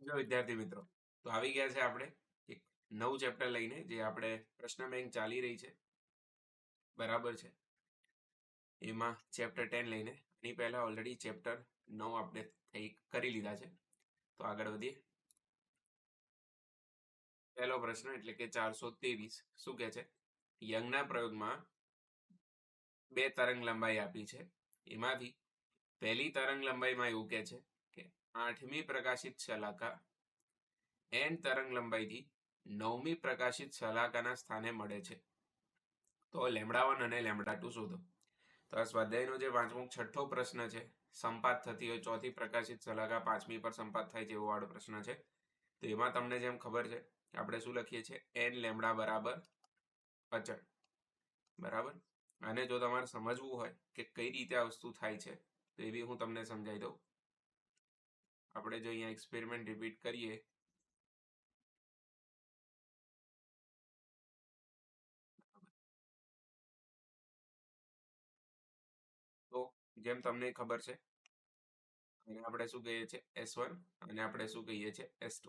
જો વિદ્યાર્થી મિત્રો, તો આવી ગયા છે આપણે એક નવું ચેપ્ટર લઈને, જે આપણે પ્રશ્ન બેંક ચાલી રહી છે, બરાબર છે. એમાં ચેપ્ટર 10 લઈને એની પહેલા ઓલરેડી ચેપ્ટર 9 આપણે કરી લીધા છે. તો આગળ વધીએ. પહેલો પ્રશ્ન એટલે કે 423 શું કહે છે? યંગના પ્રયોગમાં બે તરંગ લંબાઈ આપી છે. એમાંથી પહેલી તરંગ લંબાઈમાં એવું કહે છે કે 8મી પ્રકાશિત શલાકા n તરંગ લંબાઈથી 9મી પ્રકાશિત શલાકાના સ્થાને મળે છે. તો λ1 અને λ2 શોધો. તો આ સ્વાધ્યાયનો જે પાંચમો છઠ્ઠો પ્રશ્ન છે, સંપાત થતી હોય ચોથી પ્રકાશિત શલાકા 5મી પર સંપાત થાય છે એવો વાળો પ્રશ્ન છે. તો એમાં તમને જેમ ખબર છે આપણે શું લખીએ છીએ? n λ બરાબર અચળ, બરાબર. અને જો તમારે સમજવું હોય કે કઈ રીતે આ વસ્તુ થાય છે તો એ બી હું તમને સમજાવી દઉં. આપણે જો અહીંયા એક્સપેરિમેન્ટ રિપીટ કરીએ તો જેમ તમને ખબર છે, અને આપણે શું કહીએ છીએ? S1 અને આપણે શું કહીએ છીએ? S2.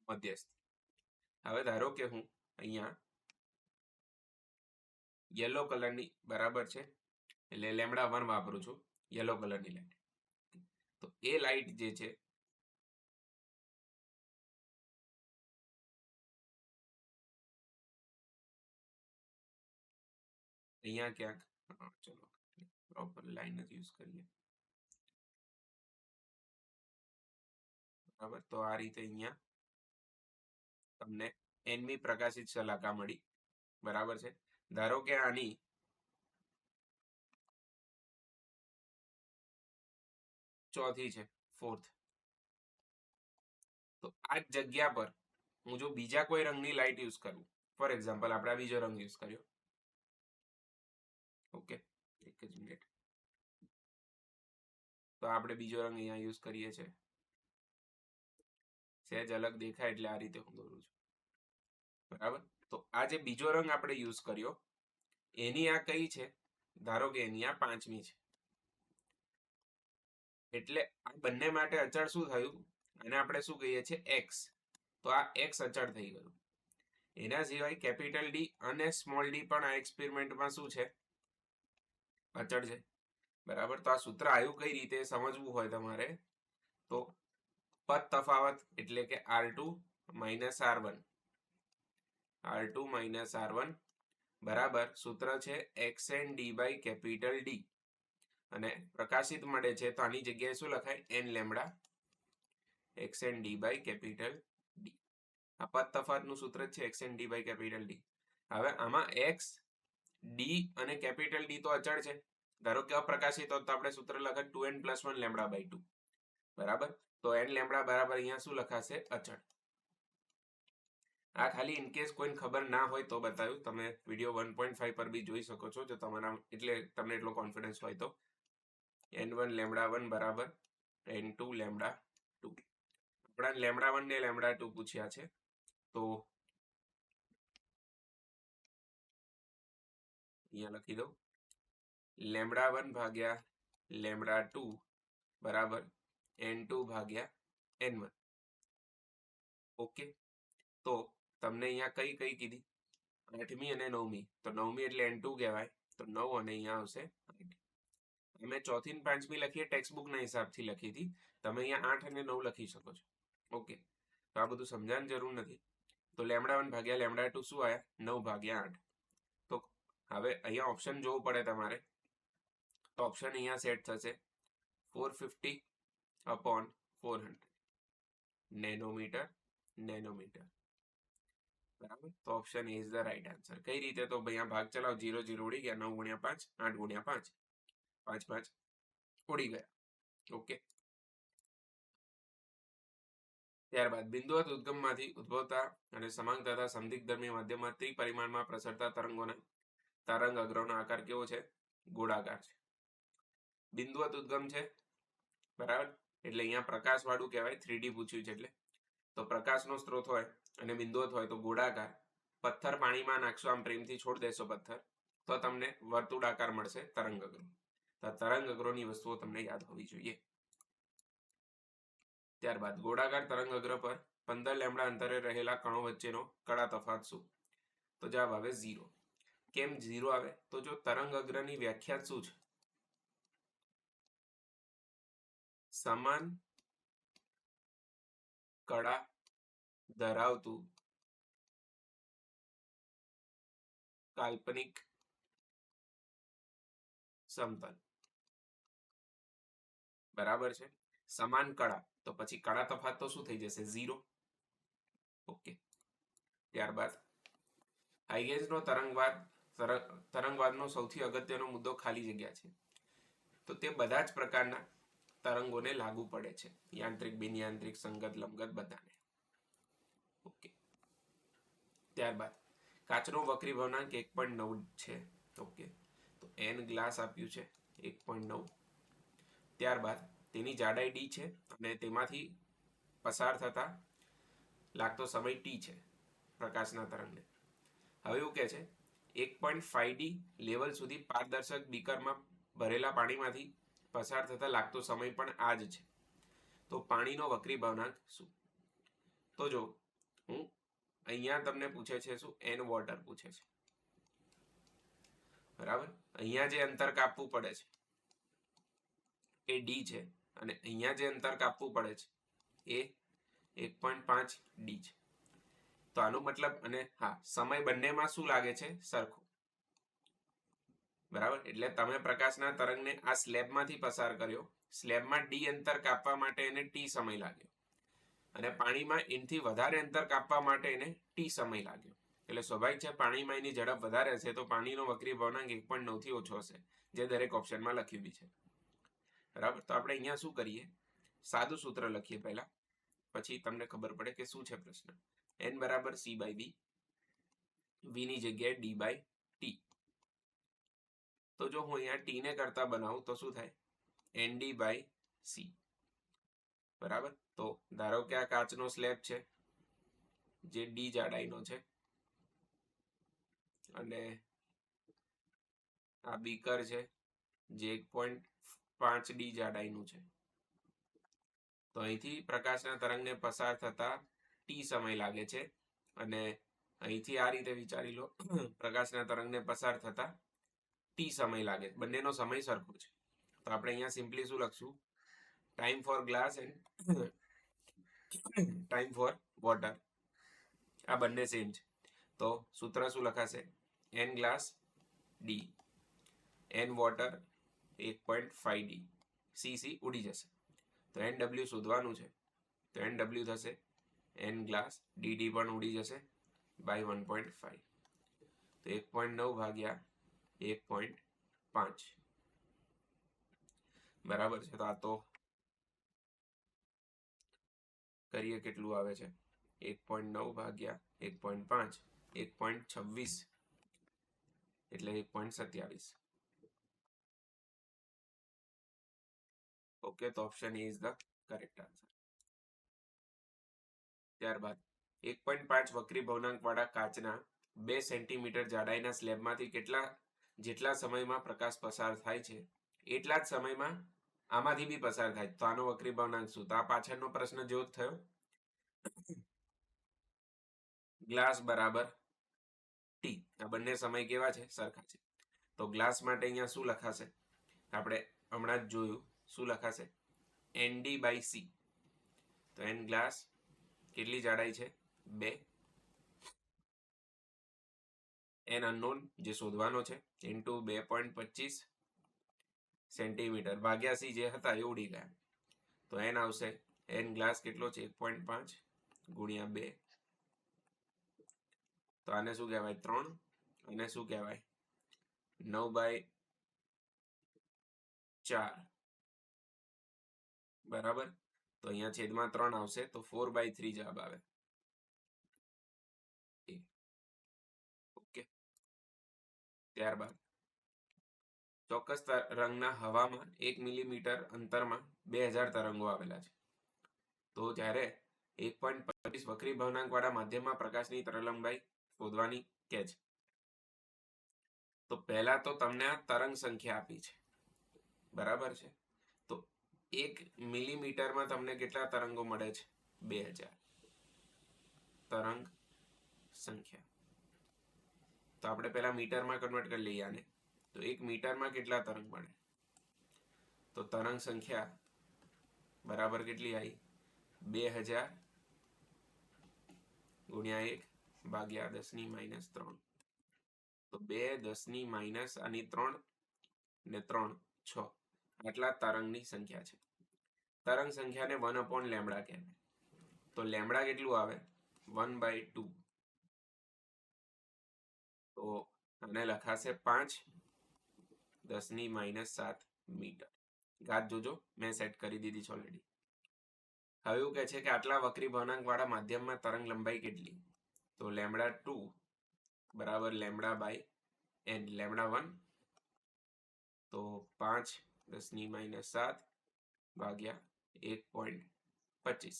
મધ્યસ્થ. હવે ધારો કે હું અહીંયા યલો કલરની બરાબર છે એટલે λ1 વાપરું છું, યલો કલરની લાઈટ. તો એ લાઈટ જે છે અહીંયા ક્યાંક, ચલો પ્રોપર લાઈન જ યુઝ કરીએ, બરાબર. તો આ રીતે અહીંયા તમને nમી પ્રકાશિત શલાકા મળી, બરાબર છે. ધારો કે આની ચોથી છે, ફોર્થ. તો આ જગ્યા પર હું જો બીજા કોઈ રંગની લાઈટ યુઝ કરું, ફોર એક્ઝામ્પલ આપણે બીજો રંગ યુઝ કર્યો, ઓકે, એક જ મિનિટ. તો આપણે બીજો રંગ અહીંયા યુઝ કરીએ છીએ, સહેજ અલગ દેખાય એટલે આ રીતે હું દોરું છું, બરાબર. તો આ જે બીજો રંગ આપણે યુઝ કર્યો એની આ કઈ છે? ધારો કે એની આ 5મી છે. એટલે આ બંને માટે અચળ શું થયું? અને આપણે શું કહીએ છીએ? x. તો આ x અચળ થઈ ગયું. એના સિવાય કેપિટલ ડી અને સ્મોલ ડી પણ આ એક્સપેરિમેન્ટમાં શું છે? અચળ છે, બરાબર. તો આ સૂત્ર આવ્યું કઈ રીતે સમજવું હોય તમારે તો પદ તફાવત એટલે કે R2 - R1, R2 - R1 બરાબર સૂત્ર છે xn d by capital D. અને પ્રકાશિત મળે છે તો આની જગ્યાએ શું લખાય? n lambda xn d by capital D. આ પદ તફાવતનું સૂત્ર છે xn d by capital D. હવે આમાં x, ડી અને કેપિટલ ડી તો અચળ છે. ધારો કે અપ્રકાશિત હોત તો આપણે સૂત્ર લખત 2n + 1 λ/2, બરાબર. તો n લેમ્ડા બરાબર અહીંયા શું લખાશે? અચળ. આ ખાલી ઇનકેસ કોઈને ખબર ના હોય તો બતાવ્યું. તમે વિડીયો 1.5 પર બી જોઈ શકો છો જો તમારા એટલે તમને એટલો કોન્ફિડન્સ હોય તો. n1 λ1 બરાબર n2 λ2. આપણા λ1 ને λ2 પૂછ્યા છે, તો અહીંયા લખી દઉં λ1 ભાગ્યા λ2 બરાબર n2 ભાગ્યા n1. ઓકે. તો તમને અહીંયા કઈ કઈ કીધી? 8મી અને 9મી. તો 9મી એટલે n2 કહેવાય, તો 9 અને અહીંયા આવશે 8. અમે ચોથી ને 5મી લખીએ ટેક્સ્ટ બુકના હિસાબથી લખી હતી. તમે અહીંયા 8 અને 9 લખી શકો છો. ઓકે. તો આ બધું સમજાવવાની જરૂર નથી. તો λ1 ભાગ્યા λ2 શું આવ્યા? 9 ભાગ્યા 8. તો હવે અહીંયા ઓપ્શન જોવું પડે તમારે. તો ઓપ્શન અહીંયા સેટ થશે 450/400 નેનોમીટર, નેનોમીટર, બરાબર. તો option A is the right answer. કઈ રીતે? તો અહીંયા ભાગ ચલાવો, 0 0 ઉડી ગયા, 9 × 5 8 × 5 5 5 ઉડી ગયા. ઓકે. ત્યારબાદ બિંદુવત ઉદ્ગમમાંથી ઉદ્ભવતા અને સમાંગ તથા સમદિગ્ધર્મી માધ્યમમાં ત્રિપરિમાણમાં પ્રસરતા તરંગોના તરંગ અગ્રનો આકાર કેવો છે? ગોળાકાર છે. બિંદુવત ઉદ્ગમ છે, બરાબર. એટલે અહીંયા પ્રકાશ વાળું કહેવાય, 3D પૂછ્યું છે એટલે. તો પ્રકાશનો સ્ત્રોત હોય અને બિંદુવત હોય તો ગોળાકાર. પથ્થર પાણીમાં નાખશો, આમ પ્રેમથી છોડ દેશો પથ્થર, તો તમને વર્તુળાકાર મળશે તરંગ અગ્ર. તો તરંગ અગ્રોની વસ્તુઓ તમને યાદ હોવી જોઈએ. ત્યારબાદ ગોળાકાર તરંગ અગ્ર પર 15 લેમ્ડા અંતરે રહેલા કણો વચ્ચેનો કડા તફાવત શું? તો જવાબ આવે 0. કેમ 0 આવે? તો જો તરંગ અગ્રની વ્યાખ્યા શું છે? સમાન કડા ધરાવતું કાલ્પનિક સમતલ. બરાબર છે. સમાન કડા તો પછી કડા તફાવત તો શું થઈ જશે? 0. ઓકે. ત્યારબાદ હાઇગેન્સનો તરંગવાદનો સૌથી અગત્યનો મુદ્દો ખાલી જગ્યા છે. તો તે બધા જ પ્રકારના તરંગોને લાગુ પડે છે, યાંત્રિક, બિનયાંત્રિક, સંગત, લંબગત બધાને. ઓકે. ત્યારબાદ કાચનો વક્રી ભવનાંક 1.9 છે. ઓકે, તો n ગ્લાસ આપ્યું છે 1.9. ત્યારબાદ તેની જાડાઈ d છે અને તેમાંથી પસાર થતા લાગતો સમય t છે પ્રકાશના તરંગને. હવે એવું કહે છે 1.5d લેવલ સુધી પારદર્શક બીકરમાં ભરેલા પાણીમાંથી પસાર થતા લાગતો સમય પણ આ જ છે. તો પાણીનો વક્રી ભવનાંક શું? તો જો હું અહીંયા તમને પૂછે છે શું? n વોટર પૂછે છે. બરાબર. અહીંયા જે અંતર કાપવું પડે છે એ d છે અને અહીંયા જે અંતર કાપવું પડે છે એ 1.5d છે. તો આનો મતલબ, અને હા, સમય બંનેમાં શું લાગે છે? સરખો. બરાબર. એટલે તમે પ્રકાશના તરંગને આ સ્લેબમાંથી પસાર કર્યો, સ્લેબમાં d અંતર કાપવા માટે એને t સમય લાગ્યો અને પાણીમાં એનથી વધારે અંતર કાપવા માટે એને t સમય લાગ્યો. એટલે સ્વાભાવિક છે પાણીમાં એની ઝડપ વધારે હશે તો પાણીનો વક્રી ભવનાંક 1.9 થી ઓછો હશે, જે દરેક ઓપ્શનમાં લખ્યું બી છે. બરાબર. તો આપણે અહીંયા શું કરીએ? સાદું સૂત્ર લખીએ પહેલા, પછી તમને ખબર પડે કે શું છે પ્રશ્ન. n બરાબર c/b, v ની જગ્યાએ d/t. તો જો હું અહીંયા t ને કરતા બનાવું તો શું થાય? nd/c. બરાબર. તો ધારો કે આ કાચનો સ્લેબ છે જે d જાડાઈનો છે અને આ બીકર છે જે 1.5d જાડાઈનું છે. તો અહીંથી પ્રકાશના તરંગને પસાર થતા t સમય લાગે છે અને અહીંથી આ રીતે વિચારી લો, પ્રકાશના તરંગને પસાર થતા t સમય લાગે. બંનેનો સમય સરખો છે. તો આપણે અહીંયા સિમ્પલી શું લખશું? Time for glass end time for water, આ બંને સેમ છે. તો સૂત્ર શું લખાશે? n glass d, n water 1.5d, c ઉડી જશે. તો nw શોધવાનું છે. તો nw થશે n ગ્લાસ dd પણ ઉડી જશે બાય 1.5. તો 1.9 ભાગ્યા 1.5. બરાબર છે. તો આ તો કરીએ કેટલું આવે છે? 1.9 ભાગ્યા 1.5, 1.26 એટલે 1.27. ઓકે, તો option A is the correct answer. ત્યારબાદ 1.5 વક્રી ભવનાંક વાળા કાચના 2 સેન્ટીમીટર જાડાઈના સ્લેબમાંથી જેટલા સમયમાં પ્રકાશ પસાર થાય છે એટલા જ સમયમાં આમાંથી બી પસાર થાય, તો આનો વક્રી ભવનાંક શું? તો આ પાછળનો પ્રશ્ન જેવો જ થયો. ગ્લાસ બરાબર ટી, આ બંને સમય કેવા છે? સરખા છે. તો ગ્લાસ માટે અહીંયા શું લખાશે? આપણે હમણાં જ જોયું. શું લખાશે? nd/c. તો n ગ્લાસ કેટલી જાડાઈ છે? 2. n અનનોન જે શોધવાનો છે ઇન્ટુ 2.25 સેન્ટીમીટર ભાગ્યા c જે હતા એ ઉડી ગયા. તો n આવશે, n ગ્લાસ કેટલો છે? 1.5 ગુણ્યા 2. તો આને શું કહેવાય? 3. અને શું કહેવાય? 9/4. બરાબર. તો અહીંયા છેદમાં 3 આવશે તો 4/3 જવાબ આવે. ઓકે. ત્યારબાદ ચોક્કસ રંગના હવામાં 1 મિલીમીટર અંતરમાં 2000 તરંગો આવેલા છે. તો જ્યારે 1.25 વક્રી ભવનાંક વાળા માધ્યમમાં પ્રકાશની તરંગલંબાઈ શોધવાની કે છે. તો પહેલા તો તમને આ તરંગ સંખ્યા આપી છે બરાબર છે. તો 1 મિલીમીટરમાં તમને કેટલા તરંગો મળે છે? 2000 તરંગ સંખ્યા. તો આપણે પહેલા મીટરમાં કન્વર્ટ કરી લઈએ આને. તો 1 મીટરમાં કેટલા તરંગ મળે? તો તરંગ સંખ્યા બરાબર કેટલી આવી? 2000 ગુણ્યા 1 ભાગ્યા 10⁻³ તો 2 10⁻³ આની 3 ને 3 6 આટલા તરંગની સંખ્યા છે. તરંગ સંખ્યાને 1/λ કહેવાય. તો લેમડા કેટલું આવે? 1/2. તો આને લખાશે 5 10⁻⁷ મીટર. ઘાત જોજો, મેં સેટ કરી દીધી છે ઓલરેડી. હવે એવું કહે છે કે આટલા વક્રી ભવનાંક વાળા માધ્યમમાં તરંગ લંબાઈ કેટલી? તો λ2 બરાબર λ/n. λ1 તો 5 10⁻⁷ ભાગ્યા 1.25.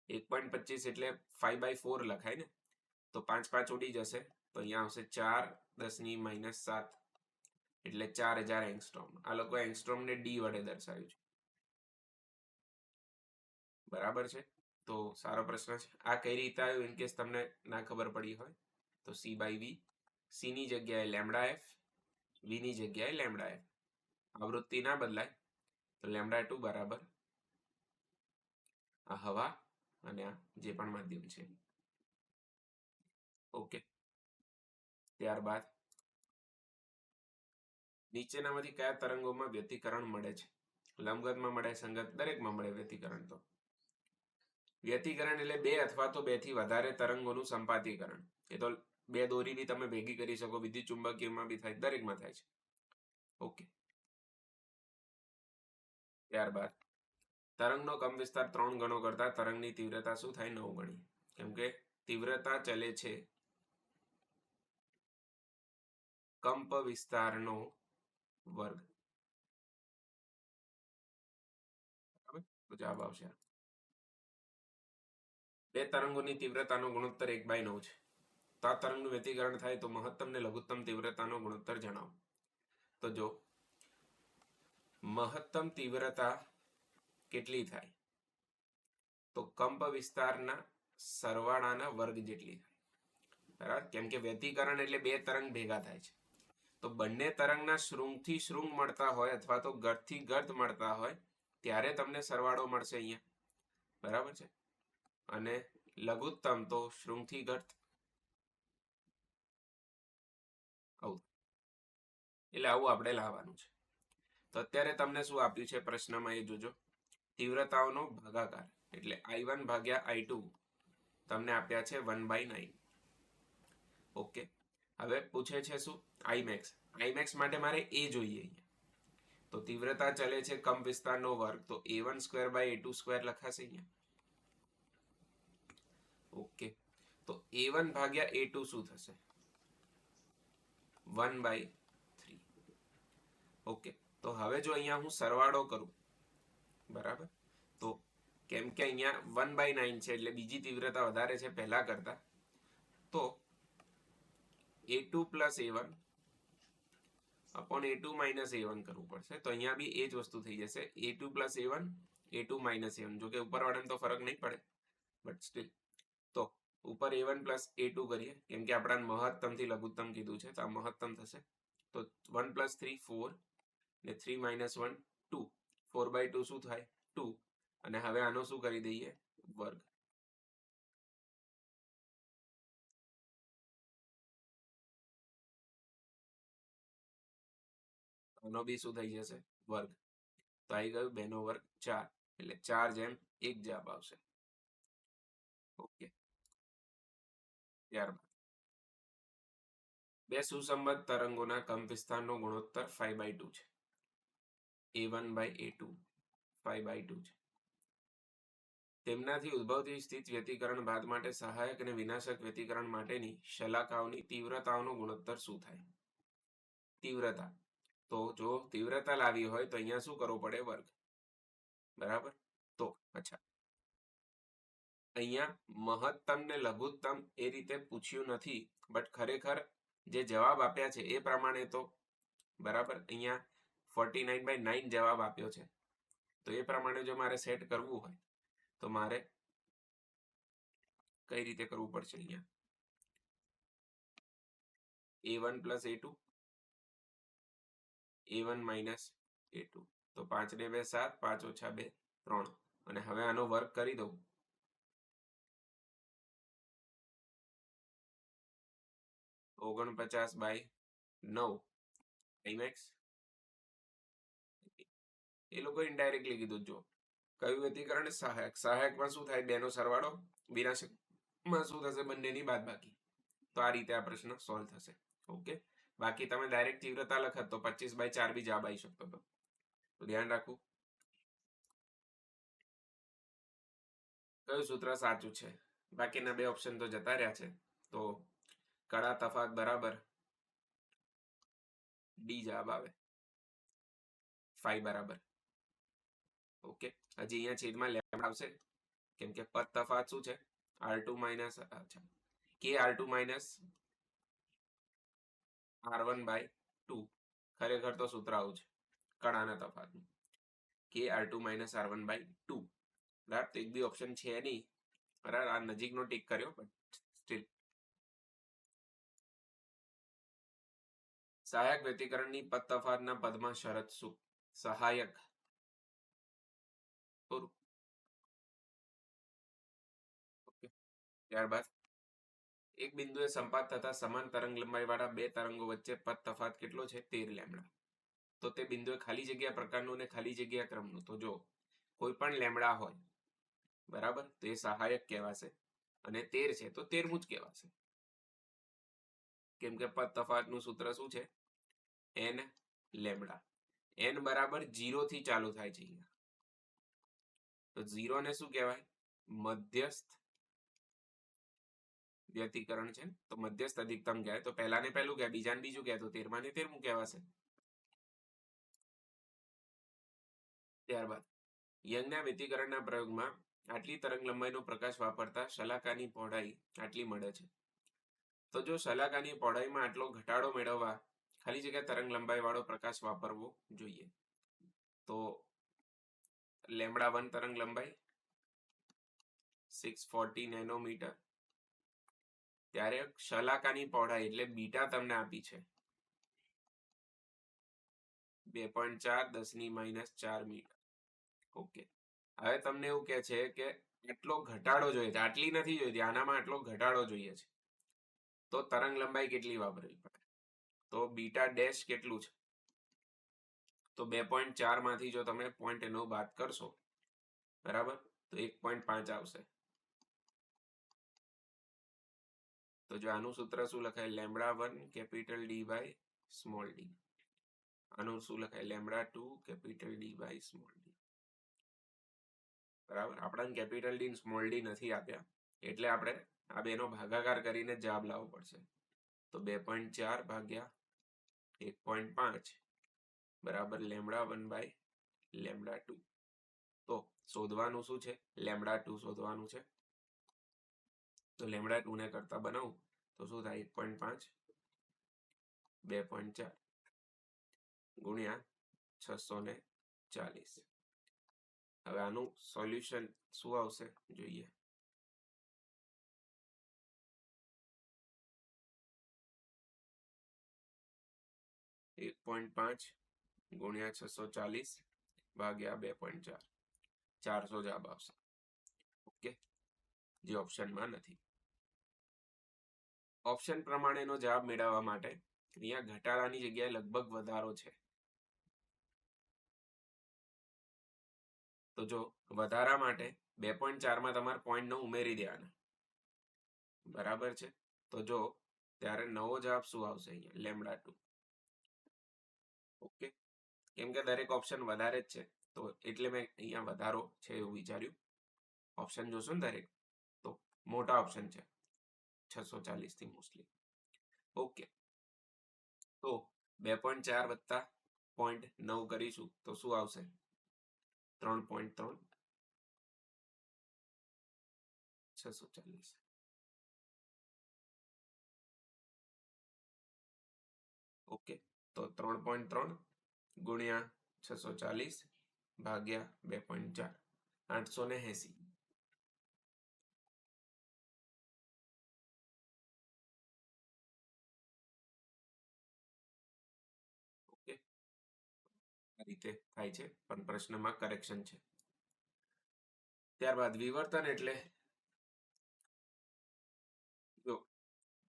1.25 એટલે 5/4 લખાય ને. તો 5 5 ઉડી જશે તો અહીંયા આવશે 4 10⁻⁷ એટલે 4000 એંગસ્ટ્રોમ. આ લોકો એંગસ્ટ્રોમ ને ડી વડે દર્શાવ્યું છે. બરાબર છે. તો સારો પ્રશ્ન છે. આ કઈ રીતે આવ્યું ઇન કેસ તમને ના ખબર પડી હોય તો C/V. C ની જગ્યાએ λf, V ની જગ્યાએ λf. આવૃત્તિ ના બદલાય તો λ2 બરાબર આ હવા અને આ જે પણ માધ્યમ છે. ઓકે. ત્યારબાદ નીચેનામાંથી કયા તરંગોમાં વ્યતિકરણ મળે છે? લંબગતમાં મળે, સંગત, દરેકમાં મળે વ્યતિકરણ. તો વ્યતિકરણ એટલે 2 અથવા તો 2 થી વધારે તરંગોનું સંપાતીકરણ. એ તો 2 દોરી બી તમે ભેગી કરી શકો, વિદ્યુત ચુંબકીયમાં બી થાય, દરેકમાં થાય છે. ઓકે. ત્યારબાદ તરંગનો કંપવિસ્તાર 3 ગણો કરતા તરંગની તીવ્રતા શું થાય? 9 ગણી. કેમ કે તીવ્રતા ચલે છે કંપ વિસ્તારનો વર્ગ. તો જવાબ આવશે 2 તરંગોની તીવ્રતાનો ગુણોત્તર 1/9 છે. તો આ તરંગનું વ્યતિકરણ થાય તો મહત્તમ ને લઘુત્તમ તીવ્રતાનો ગુણોત્તર જણાવો. તો જો મહત્તમ તીવ્રતા કેટલી થાય? તો કંપ વિસ્તારના સરવાળાના વર્ગ જેટલી થાય. બરાબર? કેમ કે વ્યતિકરણ એટલે 2 તરંગ ભેગા થાય છે. તો બંને તરંગના શૃંગથી શૃંગ મળતા હોય અથવા તો ગર્તથી ગર્ત મળતા હોય ત્યારે તમને સરવાળો મળશે અહીંયા. બરાબર છે. અને લઘુત્તમ તો શૃંગથી ગર્ત. આવું એટલે આવું આપણે લાવવાનું છે. તો અત્યારે તમને શું આપ્યું છે પ્રશ્નમાં એ જોજો. તીવ્રતાઓનો ભાગાકાર એટલે I1 ભાગ્યા I2 તમને આપ્યા છે 1/9. ઓકે. હવે પૂછે છે શું? Imax. Imax માટે મારે એ જોઈએ અહીંયા. તો તીવ્રતા ચલે છે કંપ વિસ્તારનો વર્ગ તો A1²/A2² લખાશે અહીંયા. ઓકે. તો A1 ભાગ્યા A2 શું થશે? 1/3. ઓકે. તો હવે જો અહીંયા હું સરવાળો કરું, બરાબર, તો કેમ કે અહીંયા 1/9 છે એટલે બીજી તીવ્રતા વધારે છે પહેલા કરતા, તો A2 + A1 upon A2 - A1 કરવું પડશે. તો અહીંયા બી એ જ વસ્તુ થઈ જશે. A2 + A1 A2 - A1. જો કે ઉપરવાળાને તો ફરક નહીં પડે બટ સ્ટીલ. તો ઉપર A1 + A2 કરીએ કેમ કે આપણા મહત્તમ થી લઘુત્તમ કીધું છે તો આ મહત્તમ થશે. તો 1 + 3 4 ને 3 - 1 2. 4/2 શું થાય? 2. અને હવે આનો શું કરી દઈએ? વર્ગ. આનો બી શું થઈ જશે? વર્ગ. તો આવી ગયું 2 નો વર્ગ 4 એટલે 4/1 જવાબ આવશે. ઓકે. ત્યારબાદ 2 સુસંબદ્ધ તરંગોના કંપવિસ્તારનો ગુણોત્તર 5/2 છે. A1/A2 5/2 છે. તેમનાથી ઉદ્ભવતી સ્થિત વ્યતિકરણ બાદ માટે સહાયક અને વિનાશક વ્યતિકરણ માટેની શલાકાઓની તીવ્રતાઓનો ગુણોત્તર શું થાય? તીવ્રતા. તો જો તીવ્રતા લાવી હોય તો અહીંયા શું કરવો પડે? વર્ગ. બરાબર. તો અચ્છા, અહીંયા મહત્તમ ને લઘુત્તમ એ રીતે પૂછ્યું નથી, બટ ખરેખર જે જવાબ આપ્યા છે એ પ્રમાણે તો બરાબર અહીંયા 49/9 જવાબ આપ્યો છે. તો એ પ્રમાણે જો મારે સેટ કરવું હોય તો મારે કઈ રીતે કરવું પડશે? અહીંયા a1 + a2, a1 - a2, તો 5 ને 2 7, 5 - 2 3. અને હવે આનો વર્ક કરી દઉં. 49/9 ટાઈમ x. એ લોકો ઇનડાયરેક્ટલી કીધું. જો કયું વ્યતિકરણ? સહાયક. સહાયકમાં શું થાય? બેનો સરવાળો. વિનાશકમાં શું થશે? બંનેની બાદબાકી. તો આ રીતે આ પ્રશ્ન સોલ્વ થશે. ઓકે, બાકી તમે ડાયરેક્ટ તીવ્રતા લખત તો 25/4 બી જવાબ આવી શકતો હતો. તો ધ્યાન રાખવું. કયું સૂત્ર સાચું છે? બાકીના બે ઓપ્શન તો જતા રહ્યા છે. તો કડા તફાત બરાબર ડી જવાબ આવે. 5 બરાબર. ઓકે, હજી અહીંયા છેદમાં લેમ્ડા આવશે કેમ કે પદ તફાત શું છે? r2 - k r2 - r1/2. ખરેખર તો સૂત્ર આવું છે કડાના તફાતનું, k r2 - r1/2. બરાબર, તો એક બી ઓપ્શન છે નહીં. બરાબર, આ નજીકનો ટીક કર્યો બટ સ્ટીલ. સહાયક વ્યતિકરણની પદ તફાતના પદમાં શરત શું? સહાયક પૂરું. ત્યારબાદ એક બિંદુએ સંપાત થતા સમાન તરંગ લંબાઈ વાળા બે તરંગો વચ્ચે પદ તફાત કેટલો છે? 13 લેમ્ડા. તો તે બિંદુએ ખાલી જગ્યા પ્રકારનું અને ખાલી જગ્યા ક્રમનું. તો જો કોઈ પણ લેમ્ડા હોય, બરાબર, તો એ સહાયક કહેવાશે. અને 13 છે તો 13મું જ કહેવાશે. કેમ કે પદ તફાતનું સૂત્ર શું છે? n lambda. n બરાબર 0 થી ચાલુ થાય છે. તો 0 ને શું કહેવાય? મધ્યસ્થ વ્યતિકરણ છે. તો મધ્યસ્થ અધિકતમ કહેવાય. તો પહેલા ને પહેલું કહેવાય, બીજા ને બીજું કહેવાય. તો 13મા ને 13મું કહેવાશે. ત્યારબાદ યંગના વ્યતિકરણના પ્રયોગમાં આટલી તરંગ લંબાઈનો પ્રકાશ વાપરતા શલાકાની પહોળાઈ આટલી મળે છે. તો જો શલાકાની પહોળાઈમાં આટલો ઘટાડો મેળવવા ખાલી જગ્યા તરંગ લંબાઈ વાળો પ્રકાશ વાપરવો જોઈએ. તો λ1 તરંગ લંબાઈ 640 નેનોમીટર. ત્યારે શલાકાની પહોળાઈ એટલે બીટા તમને આપી છે 2.4 × 10⁻⁴ મીટર. ઓકે, હવે તમને એવું કહે છે કે એટલો ઘટાડો જોઈએ છે, આટલી નથી જોઈતી, આનામાં આટલો ઘટાડો જોઈએ છે. તો તરંગ લંબાઈ કેટલી વાપરવી પડે? તો બીટા ડેશ કેટલું છે? તો 2.4 માંથી જો તમે 0.9 બાદ કરશો, બરાબર, તો 1.5 આવશે. તો જો આનું સૂત્ર શું લખાય? λ1 capital D by small d. આનું શું લખાય? λ2 capital D by small d. બરાબર, આપણને કેપિટલ D સ્મોલ d નથી આપ્યા એટલે આપણે આ બેનો ભાગાકાર કરીને જવાબ લાવવો પડશે. તો 2.4 ભાગ્યા 1.5 બરાબર λ1/λ2. તો શોધવાનું શું છે? λ2 શોધવાનું છે. તો λ2 ને કરતા બનાવું તો શું થાય? 1.5 2.4 ગુણ્યા 640. હવે આનું સોલ્યુશન શું આવશે જોઈએ. એક 1.5 ગુણ્યા 640 ભાગ્યા 2.4, 400 જવાબ આવશે. ઓકે, જે ઓપ્શનમાં નથી. ઓપ્શન પ્રમાણેનો જવાબ મેળવવા માટે અહીંયા ઘટાડાની જગ્યાએ લગભગ વધારો છે. તો જો વધારા માટે 2.4 માં તમારે 0.9 ઉમેરી દેવાના, બરાબર છે. તો જો ત્યારે નવો જવાબ શું આવશે? અહીંયા λ2. ઓકે, કેમ કે દરેક ઓપ્શન વધારે જ છે તો એટલે મેં અહીંયા વધારો છે એવું વિચાર્યું. ઓપ્શન જોશો ને દરેક તો મોટા ઓપ્શન છે 640 થી મોસ્ટલી. ઓકે, તો 2.4 વત્તા 0.9 કરીશું તો શું આવશે? 3.3 640. ઓકે, તો 3.3 ગુણ્યા 640 ભાગ્યા 2.4 880. ઓકે, આ રીતે થાય છે, પણ પ્રશ્નમાં કરેક્શન છે. ત્યારબાદ વિવર્તન એટલે જો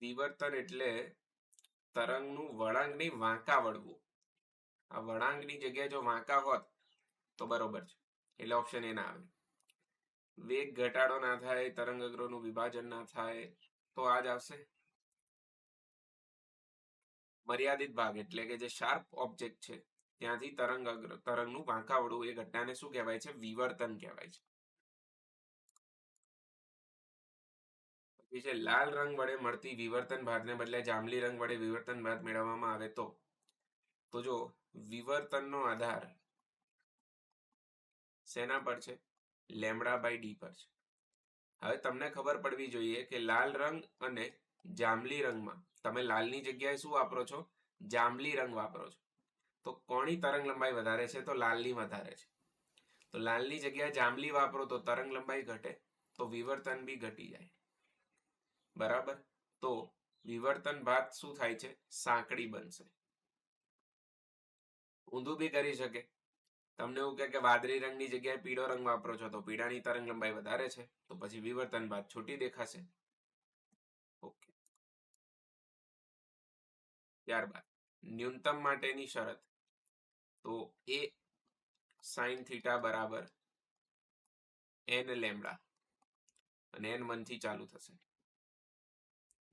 વિવર્તન એટલે તરંગનું વળાંકની વાંકા વળવું. આ વળાંકની જગ્યાએ જો વાંકા હોત તો બરોબર છે, એટલે ઓપ્શન એ ના આવે. વેગ ઘટાડો ના થાય, તરંગ અગ્રનું વિભાજન ના થાય, તો આ જ આવશે. મર્યાદિત ભાગ એટલે કે જે શાર્પ ઓબ્જેક્ટ છે ત્યાંથી તરંગનું વાંકા વળવું, એ ઘટનાને શું કહેવાય છે? વિવર્તન કહેવાય છે. પછી છે લાલ રંગ વડે મળતી વિવર્તન ભાતને બદલે જાંબલી રંગ વડે વિવર્તન ભાત મેળવવામાં આવે તો જો વિવર્તનનો આધાર શેના પર છે? લેમ્બડા બાય ડી પર છે. હવે તમને ખબર પડવી જોઈએ કે લાલ રંગ અને જાંબલી રંગમાં તમે લાલની જગ્યાએ શું વાપરો છો? જાંબલી રંગ વાપરો છો. તો કોની તરંગ લંબાઈ વધારે છે? તો લાલની વધારે છે. તો લાલની જગ્યાએ જાંબલી વાપરો તો તરંગ લંબાઈ ઘટે, તો વિવર્તન બી ઘટી જાય. બરાબર? તો વિવર્તન ભાત શું થાય છે? સાંકડી બનશે. ઊંધું બી કરી શકે. તમને એવું કે વાદળી રંગની જગ્યાએ પીળો રંગ વાપરો છો તો પીળાની તરંગ લંબાઈ વધારે છે, તો પછી વિવર્તન ભાત છોટી દેખાશે. ઓકે. ત્યારબાદ ન્યૂનતમ માટેની શરત, તો એ સાઇન થીટા બરાબર n લેમ્બડા, અને n 1 થી ચાલુ થશે.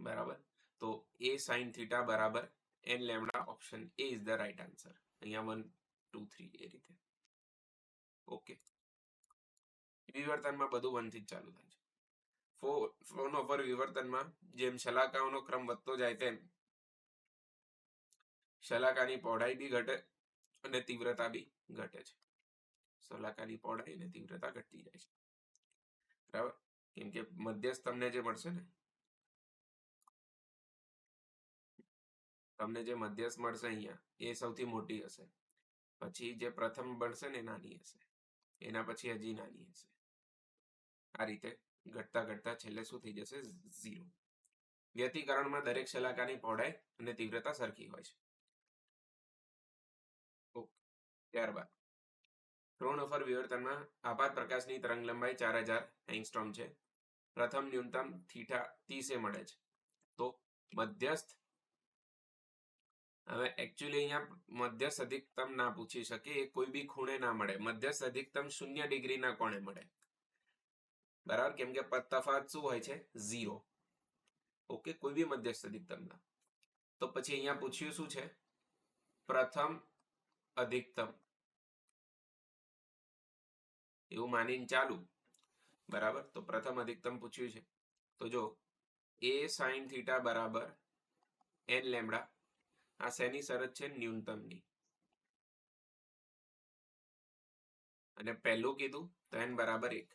બરાબર? તો એ સાઇન થીટા બરાબર n lambda, option A is the right answer. અહીંયા 1 2 3 એ રીતે. ઓકે, વિવર્તનમાં બધું 1 થી જ ચાલુ થાય છે. ફ્રોનહોફર વિવર્તનમાં જેમ શલાકાઓનો ક્રમ વધતો જાય તેમ શલાકાની પહોળાઈ બી ઘટે અને તીવ્રતા બી ઘટે છે. શલાકાની પહોળાઈ અને તીવ્રતા ઘટતી જાય છે. બરાબર? કેમ કે મધ્યસ્થ તમને જે મળશે ને, તમને જે મધ્યસ્થ મળશે અહીંયા એ સૌથી મોટી હશે. પછી જે પ્રથમ બનશે ને નાની હશે, એના પછી હજી નાની હશે. આ રીતે ઘટતા ઘટતા છેલ્લે શું થઈ જશે? 0. વ્યતિકરણમાં દરેક શલાકાની પહોળાઈ અને તીવ્રતા સરખી હોય છે. ત્યારબાદ ફ્રોનહોફર વિવર્તનમાં આપાત પ્રકાશની તરંગ લંબાઈ 4000 એંગસ્ટ્રોમ છે. પ્રથમ ન્યૂનતમ થીટા 30 મળે છે. તો મધ્યસ્થ, હવે એકચ્યુઅલી અહીંયા મધ્યસ્થ અધિકતમ ના પૂછી શકે, એ કોઈ બી ખૂણે ના મળે. મધ્યસ્થ અધિકતમ 0 ડિગ્રીના કોણે મળે. બરાબર? કેમ કે તફાવત શું હોય છે? 0. ઓકે, કોઈ બી મધ્યસ્થ અધિકતમ ના. તો પછી અહીંયા પૂછ્યું શું છે? પ્રથમ અધિકતમ, એવું માનીને ચાલુ. બરાબર? તો પ્રથમ અધિકતમ પૂછ્યું છે. તો જો એ સાઇન થીટા બરાબર n લેમ્બડા, આ શેની શરત છે? ન્યૂનતમની. અને પહેલું કીધું તો n બરાબર 1.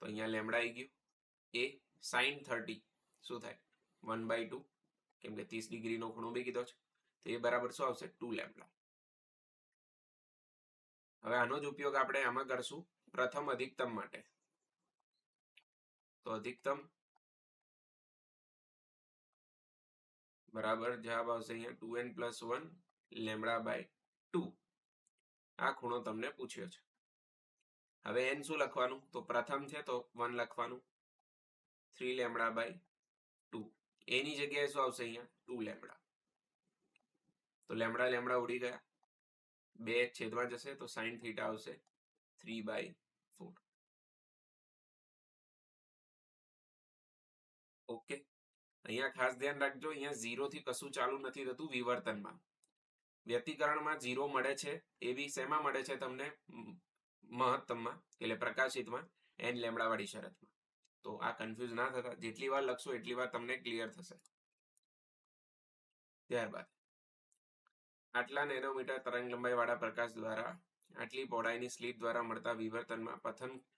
તો અહીંયા લેમ્બડા આવી ગયું. એ સાઇન 30 શું થાય? 1/2, કેમ કે 30 ડિગ્રીનો ખૂણો બી કીધો છે. તો એ બરાબર શું આવશે? 2 લેમ્બડા. હવે આનો જ ઉપયોગ આપણે આમાં કરશું પ્રથમ અધિકતમ માટે. તો અધિકતમ બરાબર જવાબ આવશે અહીંયા 2n + 1 લેમ્બડા બાય 2. આ ખૂણો તમને પૂછ્યો છે. હવે n શું લખવાનું? તો પ્રથમ છે તો 1 લખવાનું, 3 લેમ્બડા બાય 2. એની જગ્યાએ શું આવશે? અહીંયા 2 લેમ્બડા. તો લેમ્બડા લેમ્બડા ઉડી ગયા, 2 છેદમાં જશે તો સાઇન થીટા આવશે 3/4. ઓકે, અહીંયા ખાસ ધ્યાન રાખજો, અહીંયા 0 થી કશું ચાલુ નથી થતું વિવર્તનમાં. વ્યતિકરણમાં 0 મળે છે, એ બી શેમાં મળે છે તમને? મહત્તમમાં, એટલે પ્રકાશિતમાં n લેમ્બડા વાળી શરતમાં. તો આ કન્ફ્યુઝ ના થતા, જેટલી વાર લખશો એટલી વાર તમને ક્લિયર થશે. ત્યારબાદ આટલા નેનોમીટર તરંગ લંબાઈ વાળા પ્રકાશ દ્વારા આટલી પહોળાઈની સ્લિટ દ્વારા મળતા વિવર્તનમાં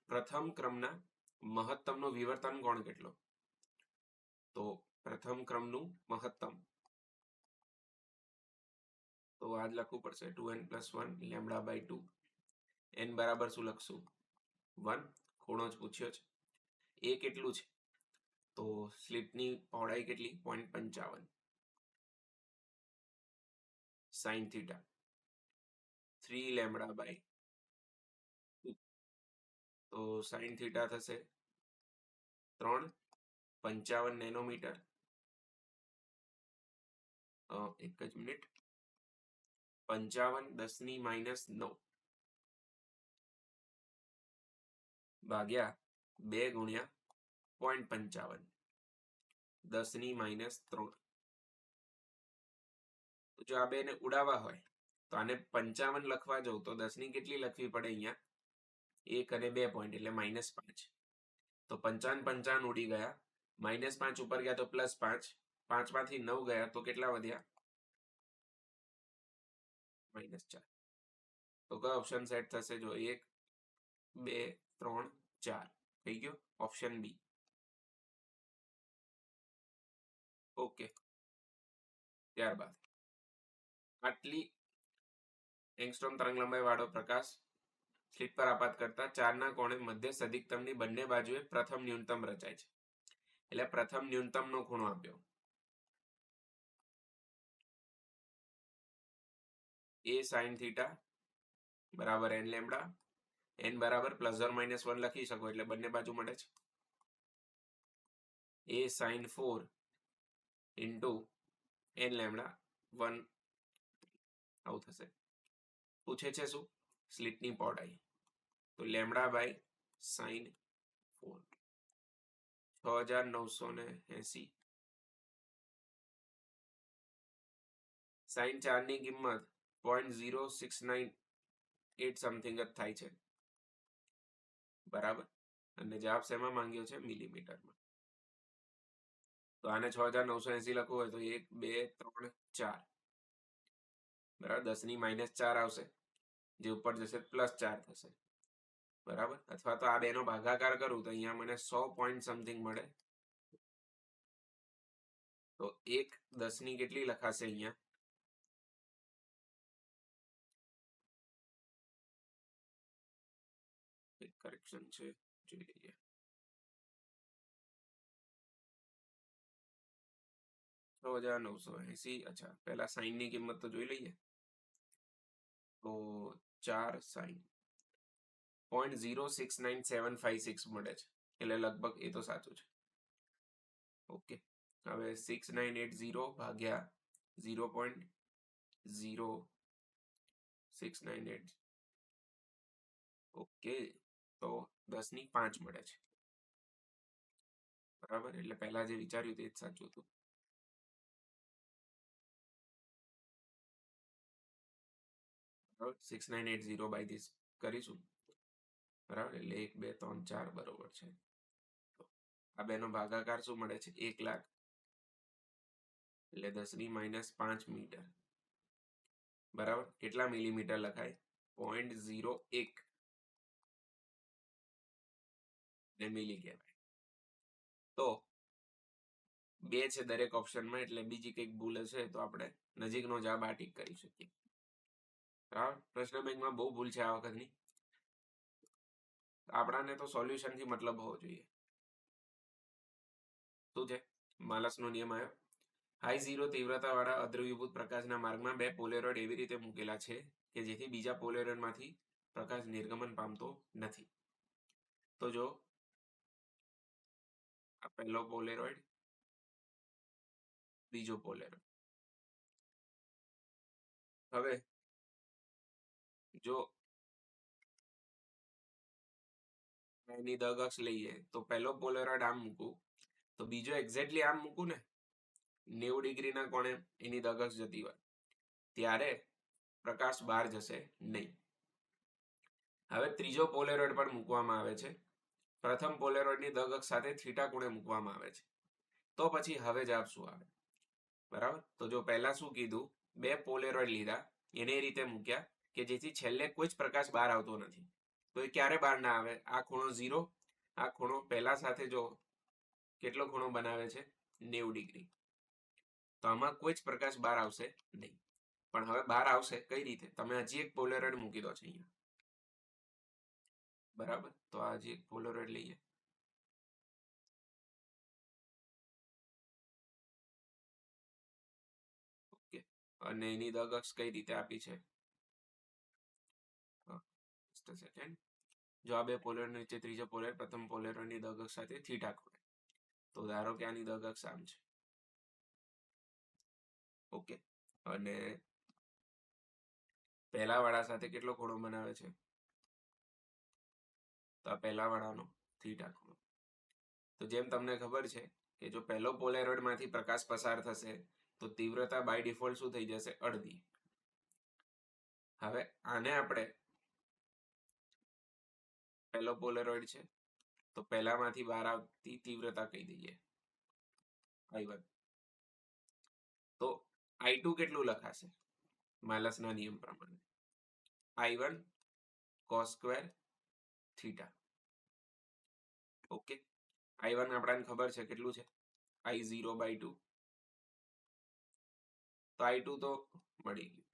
પ્રથમ ક્રમના મહત્તમનો વિવર્તન કોણ કેટલો? તો પ્રથમ ક્રમનું મહત્તમ, તો આ જ લખવું પડશે 2n+1 λ/2. n બરાબર શું લખશું 1, ખૂણો જ પૂછ્યો છે. એ કેટલું છે તો સ્લિટની પહોળાઈ કેટલી 0.55 sin θ 3 λ/2. તો sin θ થશે 3.55 નેનોમીટર. એક જ મિનિટ, 55 10⁻⁹ ભાગ્યા 2 ગુણ્યા 0.55 10⁻⁻3. તો જો આ બેને ઉડાવવા હોય તો આને 55 લખવા જાઉં તો 10 ની કેટલી લખવી પડે અહીંયા 1 અને 2 પોઈન્ટ એટલે -5. તો 55 55 ઉડી ગયા, -5 ઉપર ગયા તો +5, 5 માંથી 9 ગયા તો કેટલા વધ્યા -4. તો કયો ઓપ્શન સેટ થશે જો 1 2 3 4 થઈ ગયો ઓપ્શન બી. ઓકે, ત્યારબાદ આટલી એંગસ્ટ્રોમ તરંગ લંબાઈ વાળો પ્રકાશ સ્લિટ પર આપાત કરતા 4 ના કોણે મધ્ય સદિક્તમની બંને બાજુએ પ્રથમ ન્યૂનતમ રચાય છે. એટલે પ્રથમ ન્યૂનતમનો ખૂણો આપ્યો a sin θ બરાબર n લેમ્બડા. n બરાબર +or -1 લખી શકો એટલે બંને બાજુ મળે છે. a sin 4 into n lambda 1 આવું થશે. પૂછે છે શું સ્લિટની પહોળાઈ, તો λ/sin 4 6980. sin 4 ની કિંમત 0.0698 સમથિંગ જ થાય છે બરાબર. અને જવાબ શેમાં માંગ્યો છે મિલીમીટરમાં. તો આને 6980 લખવું હોય તો 1 2 3 4 બરાબર 10⁻⁴ આવશે, જે ઉપર જશે +4 થશે બરાબર. અથવા તો આ બેનો ભાગાકાર કરું તો અહીંયા મને 100 પોઈન્ટ સમથિંગ મળે. તો 1 10 ની કેટલી લખાશે અહીંયા કરેક્શન છે જોઈ લઈએ. 6980. અચ્છા પહેલા સાઈન ની કિંમત તો જોઈ લઈએ. તો 4 sin 0.069756 મળે છે એટલે લગભગ એ તો સાચું છે. ઓકે, હવે 6980 ભાગ્યા 0.0698. ઓકે, તો 10⁵ મળે છે બરાબર. એટલે પહેલા જે વિચાર્યું તે જ સાચું હતું. બરાબર 6980 બાય ધીસ કરીશું બરાબર. એટલે 1 2 3 4 બરોબર છે. આ બેનો ભાગાકાર શું મળે છે 1 લાખ એટલે 10⁻⁵ મીટર બરાબર. કેટલા મિલીમીટર લખાય 0.01 ને મિલી કહેવાય. તો 2 છે દરેક ઓપ્શનમાં એટલે બીજી કંઈક ભૂલ હશે તો આપણે નજીકનો જવાબ આ ટીક કરી શકીએ બરાબર. પ્રશ્ન બેંકમાં બહુ ભૂલ છે આ વખતની. આપણાને તો સોલ્યુશન થી મતલબ હોવો જોઈએ. શું છે માલસનો નિયમ આવ્યો. હાઈ ઝીરો તીવ્રતા વાળા અદ્રવ્યભૂત પ્રકાશના માર્ગમાં 2 પોલેરોઇડ એવી રીતે મૂકેલા છે કે જેથી બીજા પોલેરોઇડમાંથી પ્રકાશ નિર્ગમન પામતો નથી. તો જો આ પહેલો પોલેરોઇડ, બીજો પોલેરોઇડ. હવે જો એની દગ અક્ષ લઈએ તો પહેલો પોલેરોઇડ આમ મૂકું તો બીજો એક્ઝેક્ટલી આમ મૂકું ને 90 ડિગ્રીના કોણે એની દગ અક્ષ જતી હોય ત્યારે પ્રકાશ બહાર જશે નહીં. હવે ત્રીજો પોલેરોઇડ પણ મૂકવામાં આવે છે. પ્રથમ પોલેરોઇડની દગ અક્ષ સાથે થીટા ખૂણે મૂકવામાં આવે છે. તો પછી હવે જવાબ શું આવે બરાબર. તો જો પહેલા શું કીધું 2 પોલેરોઇડ લીધા એને એ રીતે મૂક્યા કે જેથી છેલ્લે કોઈ જ પ્રકાશ બહાર આવતો નથી. તો એ ક્યારે બહાર ના આવે, આ ખૂણો 0, આ ખૂણો પહેલા સાથે જો કેટલો ખૂણો બનાવે છે 90 ડિગ્રી. તો આમાં કોઈ જ પ્રકાશ બહાર આવશે નહીં. પણ હવે બહાર આવશે કઈ રીતે, તમે હજી એક પોલેરોઇડ મૂકી દો છે અહીંયા, બરાબર. તો આ હજી એક પોલેરોઇડ લઈએ, ઓકે, અને એની દગ અક્ષ કઈ રીતે આપી છે, સેકન્ડ. જો આ બે પોલેરોઇડ નીચે ત્રીજો પોલેરોઇડ પ્રથમ પોલેરોઇડની દગ અક્ષ સાથે થીટા ખૂણે, તો ધારો કે આની દગ અક્ષ આમ છે, ઓકે, અને પહેલા વાળા સાથે કેટલો ખૂણો બનાવે છે, તો આ પહેલા વાળાનો થીટા ખૂણો. તો જેમ તમને ખબર છે કે જો પહેલો પોલેરોઇડ માંથી પ્રકાશ પસાર થશે તો તીવ્રતા બાય ડિફોલ્ટ શું થઈ જશે, અડધી. હવે આને આપણે પહેલો પોલેરોઇડ છે તો પહેલામાંથી બહાર આવતી તીવ્રતા કહી દઈએ I1. તો I2 કેટલું લખાશે, માલસના નિયમ પ્રમાણે I1 cos square theta, okay. I1 આપણને ખબર છે કેટલું છે, I0/2. તો I2 તો મળી ગયું.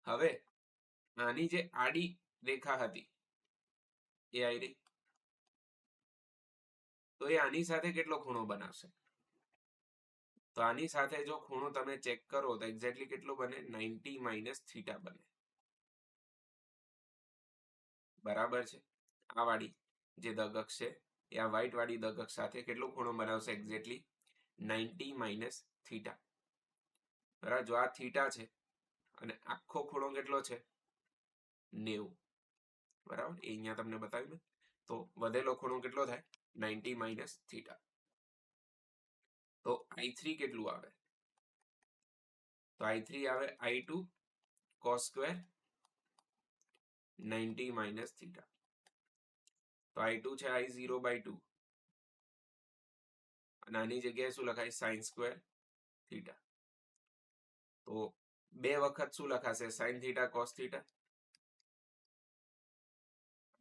હવે આની જે આડી રેખા હતી એ આઈ રહી, તો એ આની સાથે કેટલો ખૂણો બનાવશે, તો આની સાથે જો ખૂણો તમે ચેક કરો તો એક્ઝેક્ટલી કેટલો બને, 90 માઇનસ થીટા બને, બરાબર છે. આ વાળી જે દગ અક્ષ છે એ આ વ્હાઈટ વાળી દગ અક્ષ સાથે કેટલો ખૂણો બનાવશે, એક્ઝેક્ટલી 90 માઇનસ થીટા, બરાબર. જો આ થીટા છે અને આખો ખૂણો કેટલો છે, 90, બરાબર. એ અહીંયા તમને બતાવ્યું ને, તો વધેલો ખૂણો કેટલો થાય, 90 માઇનસ થીટા. તો I3 કેટલું આવે, તો I3 આવે I2 cos square 90 minus theta. તો I2 છે I0/2 અને આની જગ્યાએ શું લખાય, sin સ્ક્વેર થીટા. તો બે વખત શું લખાશે, sin થીટા cos થીટા,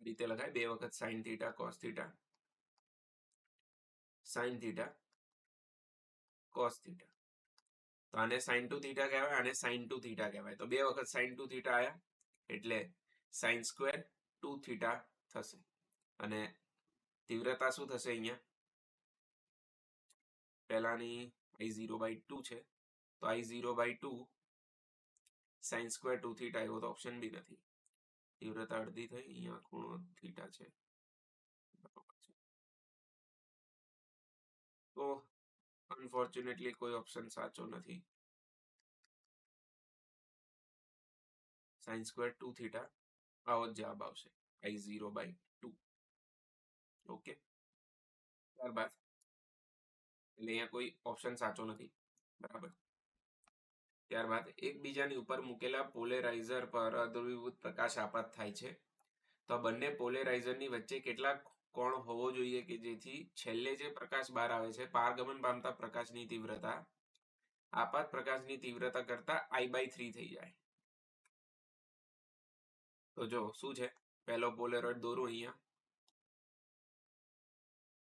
રીતે લખાય, બે વખત sin theta cos theta, sin theta cos theta. તો આને sin2 થીટા કહેવાય, આને sin2 થીટા કહેવાય. તો બે વખત sin2 થીટા આયા એટલે sin સ્ક્વેર 2 થીટા થશે, અને તીવ્રતા શું થશે, અહીંયા પહેલાની I0/2 છે તો I0/2 sin સ્ક્વેર 2 થીટા, એવો તો ઓપ્શન બી નથી, તીવ્રતા અડધી થઈ, અહીંયા ખૂણો થીટા છે, તો અનફોર્ચ્યુનેટલી કોઈ ઓપ્શન સાચો નથી, sin સ્ક્વેર 2 થીટા આવો જ જવાબ આવશે, I0/2, ઓકે. ત્યારબાદ એટલે અહીંયા કોઈ ઓપ્શન સાચો નથી, બરાબર. ત્યારબાદ એકબીજાની ઉપર મૂકેલા પોલેરાઇઝર પર અદ્રવીભૂત પ્રકાશ આપાત થાય છે, તો આ બંને પોલેરાઇઝરની વચ્ચે કેટલાક કોણ હોવો જોઈએ કે જેથી છેલ્લે જે પ્રકાશ બહાર આવે છે, પારગમન પામતા પ્રકાશની તીવ્રતા આપાત પ્રકાશની તીવ્રતા કરતા I/3 થઈ જાય. તો જો શું છે, પહેલો પોલેરોઇડ દોરું અહીંયા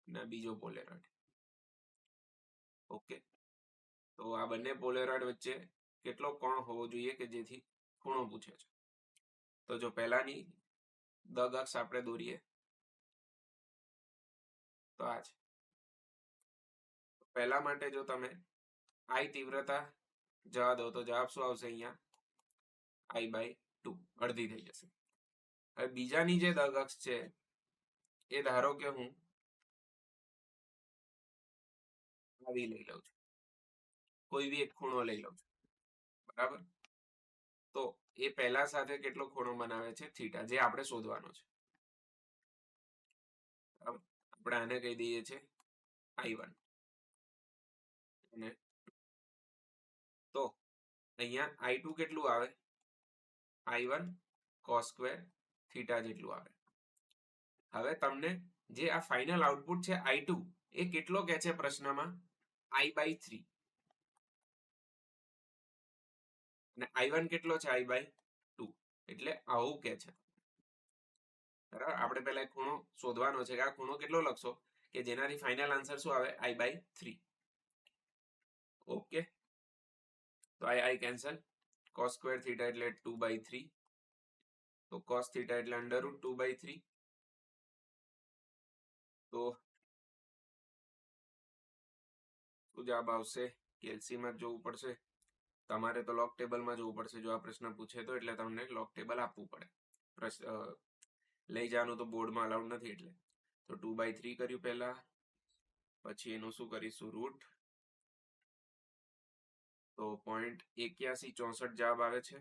અને બીજો પોલેરોઇડ, ઓકે. તો આ બંને પોલેરોઇડ વચ્ચે કેટલો કોણ હોવો જોઈએ કે જેથી ખૂણો પૂછે છે. તો જો પહેલાની દગ અક્ષ આપણે દોરીએ તો આ છે, પહેલા માટે જો તમે I તીવ્રતા જવા દો તો જવાબ શું આવશે, અહીંયા I/2 અડધી થઈ જશે. હવે બીજાની જે દગ અક્ષ છે એ ધારો કે હું આવી લઈ લઉં છું, કોઈ બી એક ખૂણો લઈ લઉં છું, બરાબર. તો એ પહેલા સાથે કેટલો ખૂણો બનાવે છે, થીટા, જે આપણે શોધવાનો છે, બરાબર. આપણે આને કહી દઈએ છે I1, અને તો અહીંયા I2 કેટલું આવે, I1 cos સ્ક્વેર થીટા જેટલું આવે. હવે તમને જે આ ફાઇનલ આઉટપુટ છે I2 એ કેટલો કહે છે પ્રશ્નમાં, I/3, અને I1 કેટલો છે, I/2, એટલે આવું કે છે, બરાબર. આપણે પહેલા ખૂણો શોધવાનો છે કે આ ખૂણો કેટલો લખશો કે જેનાથી ફાઇનલ આન્સર શું આવે, I/3, ઓકે. તો I cancel, cos square theta એટલે 2/3, તો cos થીટા એટલે √2/3. તો શું જવાબ આવશે? કેલ્સીમાં જોવું પડશે, તમારે તો લોગ ટેબલમાં જોવું પડશે. જો આ પ્રશ્ન પૂછે તો એટલે તમને લોગ ટેબલ આપવું પડે. લઈ જવાનું તો બોર્ડમાં અલાઉડ નથી. એટલે તો 2/3 કર્યું પહેલા, પછી એનું શું કરીશું? રૂટ. તો 0.8164 જવાબ આવે છે.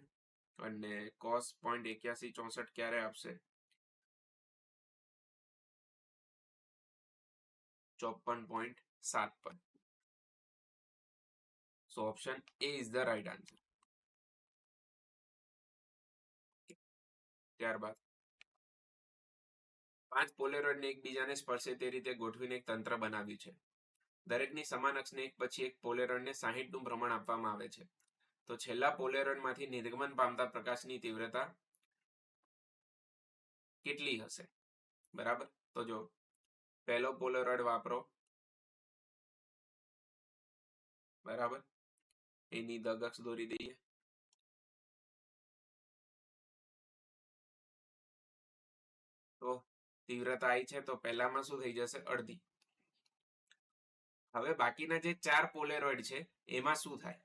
અને cos 0.8164 ક્યારે આપશે? 54.7 પર. So option A is the right answer. ત્યારબાદ 5 પોલેરોઇડને એકબીજાને સ્પર્શે તે રીતે ગોઠવીને એક તંત્ર બનાવ્યું છે. દરેકની સમાન અક્ષને એક પછી એક પોલેરોઇડને 60 નું પ્રમાણ આપવામાં આવે છે. તો છેલ્લા પોલેરોઇડમાંથી નિર્ગમન પામતા પ્રકાશની તીવ્રતા કેટલી હશે? બરાબર. તો જો પહેલો પોલેરોઇડ વાપરો, બરાબર, એની દગક્ષ દોરી દઈએ. તો તીવ્રતા આવી છે, તો પહેલામાં શું થઈ જશે? અડધી. હવે બાકીના જે 4 પોલેરોઇડ છે એમાં શું થાય?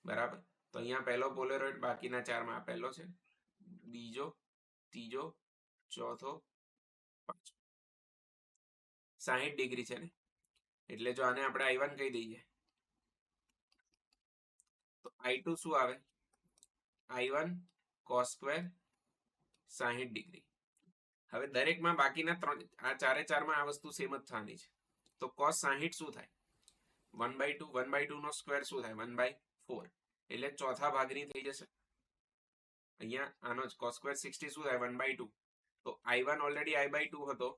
બરાબર. તો અહીંયા પહેલો પોલેરોઇડ બાકીના 4માં પહેલો છે, બીજો, ત્રીજો, ચોથો, પાંચમો. 60 ડિગ્રી છે ને, એટલે જો આને આપણે I1 કહી દઈએ તો I2 શું આવે? I1 cos square 60 degree. હવે દરેકમાં બાકીના 3, આ 4 આ વસ્તુ સેમ જ થવાની છે. તો cos 60 શું થાય? 1/2. 1/2 નો સ્ક્વેર શું થાય? 1/4. એટલે ચોથા ભાગની થઈ જશે. અહીંયા આનો જ cos સ્ક્વેર 60 શું થાય? 1/2. તો I1 ઓલરેડી I/2 હતો,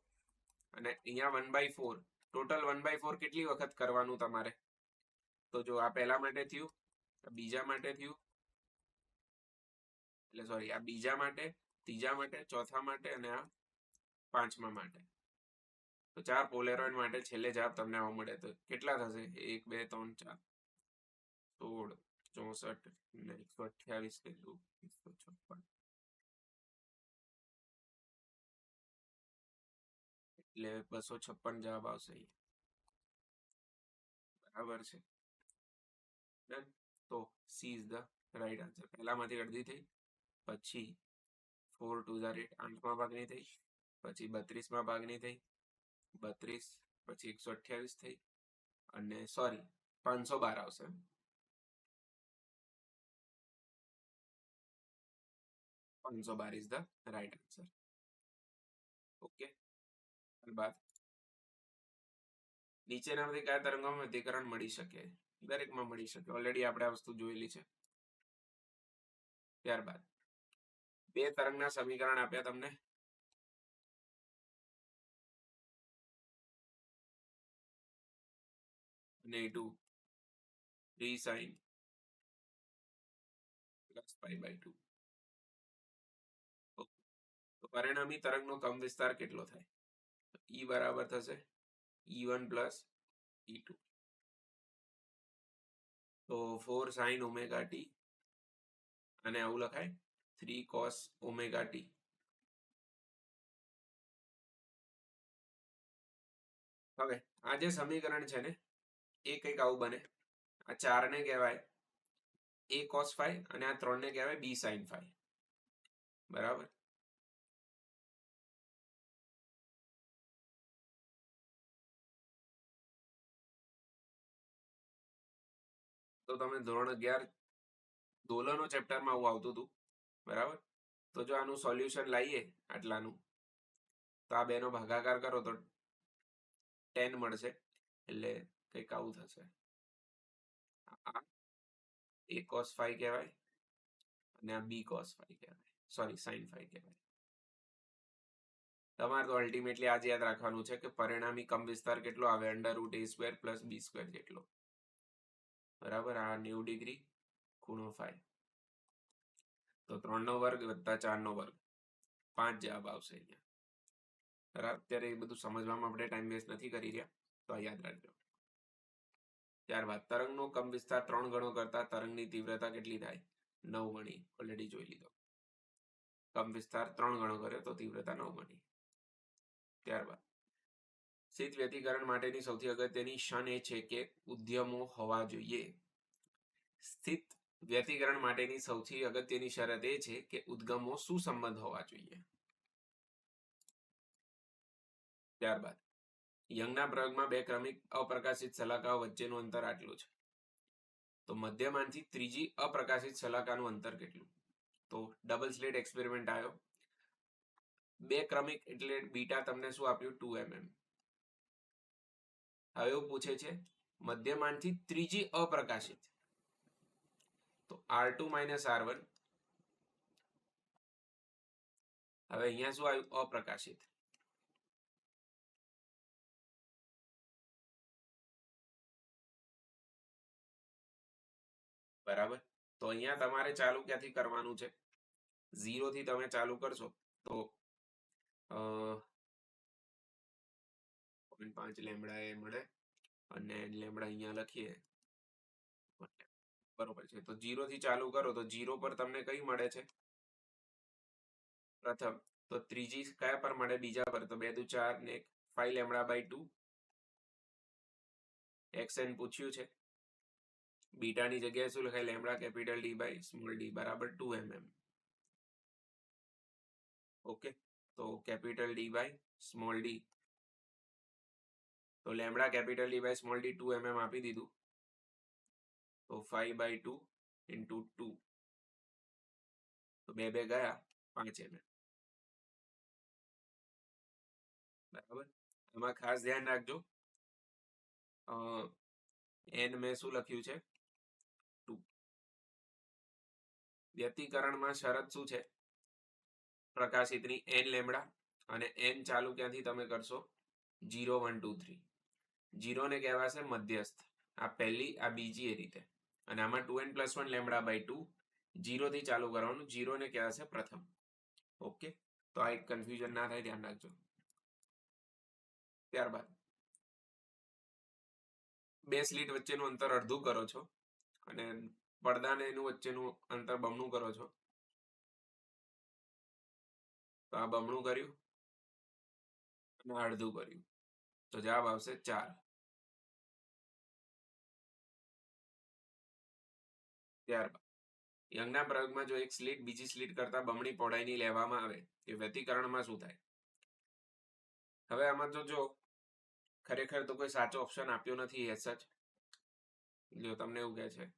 અને અહીંયા 1/4. ટોટલ 1/4 કેટલી વખત કરવાનું તમારે? તો જો આ પહેલા માટે થયું, બીજા માટે થયું, એટલે સોરી, આ બીજા માટે, ત્રીજા માટે, ચોથા માટે, અને આ પાંચમા માટે. તો 4 પોલેરોઇડ માટે છેલ્લે જવાબ તમને આવો મળે તો કેટલા થશે? 1 2 3 4 16 64 ને 128 કેટલું? 156. એટલે 256 જવાબ આવશે અહીંયા. બરાબર છે. ડન. તો C is the right answer. પહેલામાંથી અડધી થઈ, પછી 4 2 8 8મા ભાગની થઈ, પછી 32મા ભાગની થઈ, 32, પછી 128 થઈ, અને સોરી 512 આવશે. 512 is the right answer. Okay. ત્યારબાદ નીચેનામાંથી કયા તરંગોમાં વ્યતિકરણ મળી શકે? દરેકમાં મળી શકે. ઓલરેડી આપણે આ વસ્તુ જોયેલી છે. ત્યારબાદ 2 તરંગના સમીકરણ આપ્યા તમને. -2 3 sin પ્લસ π/2. તો પરિણામી તરંગનો કમ વિસ્તાર કેટલો થાય? E બરાબર થશે E1 પ્લસ E2. તો 4 sin ઓમેગા t, અને આવું લખાય 3 cos ઓમેગા t. હવે આ જે સમીકરણ છે ને એ કંઈક આવું બને. આ 4 ને કહેવાય A cos phi, અને આ 3 ને કહેવાય B sin phi. બરાબર. તો તમે ધોરણ 11 દોલનો ચેપ્ટરમાં આવું આવતું હતું. બરાબર. તો જો આનું સોલ્યુશન લાવીએ આટલાનું, તો આ બેનો ભાગાકાર કરો તો 10 મળશે. એટલે કંઈક આવું થશે. આ A cos phi કહેવાય, અને આ B cos phi કહેવાય, સોરી sin phi કહેવાય. તમારે તો અલ્ટિમેટલી આ જ યાદ રાખવાનું છે કે પરિણામી કમ વિસ્તાર કેટલો આવે? √a² પ્લસ b² જેટલો. બરાબર. આ 90 ડિગ્રી ખૂણો phi. તો 3 નો વર્ગ વત્તા 4 નો વર્ગ, 5 જવાબ આવશે અહીંયા. બરાબર. અત્યારે એ બધું સમજવામાં આપણે ટાઈમ વેસ્ટ નથી કરી રહ્યા, તો આ યાદ રાખજો. ત્યારબાદ તરંગનો કમ વિસ્તાર 3 ગણો કરતા તરંગની તીવ્રતા કેટલી થાય? 9 ગણી ઓલરેડી જોઈ લીધો. કંપ વિસ્તાર 3 ગણો કર્યો તો તીવ્રતા 9 ગણી. ત્યારબાદ સ્થિત વ્યતિકરણ માટેની સૌથી અગત્યની ક્ષણ એ છે કે ઉદ્યમો હોવા જોઈએ. સ્થિત વ્યતિકરણ માટેની સૌથી અગત્યની શરત એ છે કે ઉદ્ગમો સુસંબદ્ધ હોવા જોઈએ. ત્યારબાદ યંગના પ્રયોગમાં બે ક્રમિક અપ્રકાશિત શલાકાઓ વચ્ચેનું અંતર આટલું છે. તો મધ્યમાંથી ત્રીજી અપ્રકાશિત શલાકાનું અંતર કેટલું? તો ડબલ સ્લિટ એક્સપેરિમેન્ટ આવ્યો. બે ક્રમિક એટલે બીટા તમને શું આપ્યું? 2 mm. હવે એવું પૂછે છે મધ્યમાંથી ત્રીજી અપ્રકાશિત, તો R2 - R1. હવે અહીંયા શું આવ્યું? અપ્રકાશિત. બરાબર. તો અહીંયા તમારે ચાલુ ક્યાંથી કરવાનું છે? 0 થી તમે ચાલુ કરશો તો 0.5 લેમ્બડા એ મળે અને લેમ્બડા અહીંયા લખીએ બરોબર છે. તો 0 થી ચાલુ કરો તો 0 પર તમને કઈ મળે છે? પ્રથમ. તો ત્રીજી કયા પર મળે? બીજા પર. તો 2 દુ 4 ને 5 લેમ્બડા/2. xn પૂછ્યું છે. બીટાની જગ્યાએ શું લખાય? લેમ્બડા કેપિટલ D/સ્મોલ d બરાબર 2 mm. ઓકે. તો કેપિટલ D/સ્મોલ d, તો લેમ્બડા કેપિટલ D/સ્મોલ d 2 mm આપી દીધું. તો 5/2 × 2, તો 2 2 ગયા 5 mm. બરાબર. આમાં ખાસ ધ્યાન રાખજો, n મેં શું લખ્યું છે? 2. વ્યતિકરણમાં શરત શું છે? પ્રકાશિતની n લેમ્બડા અને n ચાલુ ક્યાંથી તમે કરશો? 0 1 2 3. 0 ને કહેવાશે મધ્યસ્થ. આ પહેલી, આ બીજી એ રીતે. અને આમાં 2n + 1 લેમ્બડા/2. 0 થી ચાલુ કરવાનું. 0 ને કહેવાશે પ્રથમ. ઓકે. તો આ એક કન્ફ્યુઝન ના થાય, ધ્યાન રાખજો. ત્યારબાદ બે સ્લિટ વચ્ચેનું અંતર અડધું કરો છો અને પડદાને એનું વચ્ચેનું અંતર બમણું કરો છો. તો આ બમણું કર્યું અને અડધું કર્યું, તો જવાબ આવશે 4. ત્યારબાદ યંગના પ્રયોગમાં જો એક સ્લિટ બીજી સ્લિટ કરતા બમણી પહોળાઈની લેવામાં આવે તો વ્યતિકરણમાં શું થાય? હવે આમાં તો જો ખરેખર તો કોઈ સાચો ઓપ્શન આપ્યો નથી એઝ સચ. જો તમને એવું કહે છે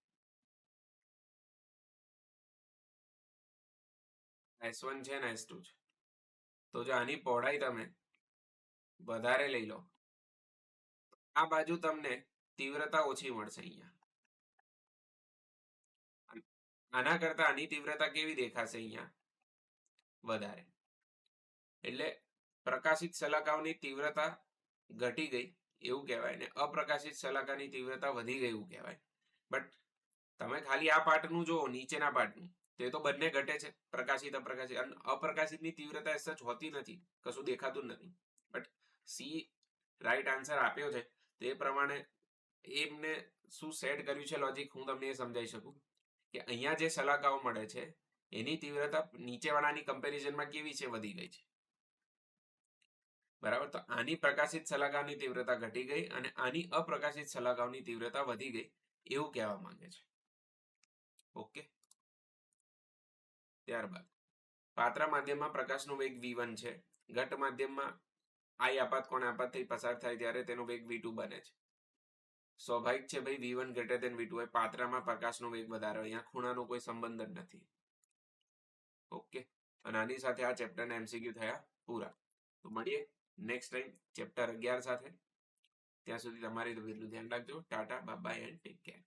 S1 છે ને S2 છે, તો જો આની પહોળાઈ તમે વધારે લઈ લો, આ બાજુ તમને તીવ્રતા ઓછી મળશે. અહીંયા આના કરતા આની તીવ્રતા કેવી દેખાશે? અહીંયા વધારે. એટલે પ્રકાશિત શલાકાઓની તીવ્રતા ઘટી ગઈ એવું કહેવાય ને અપ્રકાશિત શલાકાની તીવ્રતા વધી ગઈ એવું કહેવાય. બટ તમે ખાલી આ પાર્ટનું જુઓ, નીચેના પાર્ટનું, તો એ તો બંને ઘટે છે, પ્રકાશિત અપ્રકાશિત. અપ્રકાશિતની તીવ્રતા એ સચ હોતી નથી, કશું દેખાતું નથી. બટ સી રાઈટ આન્સર આપ્યો છે, તો એ પ્રમાણે એમને શું સેટ કર્યું છે લોજિક, હું તમને એ સમજાવી શકું કે અહીંયા જે શલાકાઓ મળે છે એની તીવ્રતા નીચેવાળાની કમ્પેરિઝનમાં કેવી છે? વધી ગઈ છે. બરાબર. તો આની પ્રકાશિત શલાકાઓની તીવ્રતા ઘટી ગઈ અને આની અપ્રકાશિત શલાકાઓની તીવ્રતા વધી ગઈ એવું કહેવા માંગે છે. ઓકે. ત્યારબાદ પાત્ર માધ્યમમાં પ્રકાશનો વેગ v1 છે. ઘટ માધ્યમમાં I આપાત કોણ આપાતથી પસાર થાય ત્યારે તેનો વેગ v2 બને છે. સ્વાભાવિક છે ભાઈ, v1 > v2 હોય. પાત્રમાં પ્રકાશનો વેગ વધારે, અહીંયા ખૂણાનો કોઈ સંબંધ જ નથી. ઓકે. અને આની સાથે આ ચેપ્ટરના MCQ થયા પૂરા. તો મળીએ નેક્સ્ટ ટાઈમ ચેપ્ટર 11 સાથે. ત્યાં સુધી તમારી એટલું ધ્યાન રાખજો. Tata, bye bye and take care.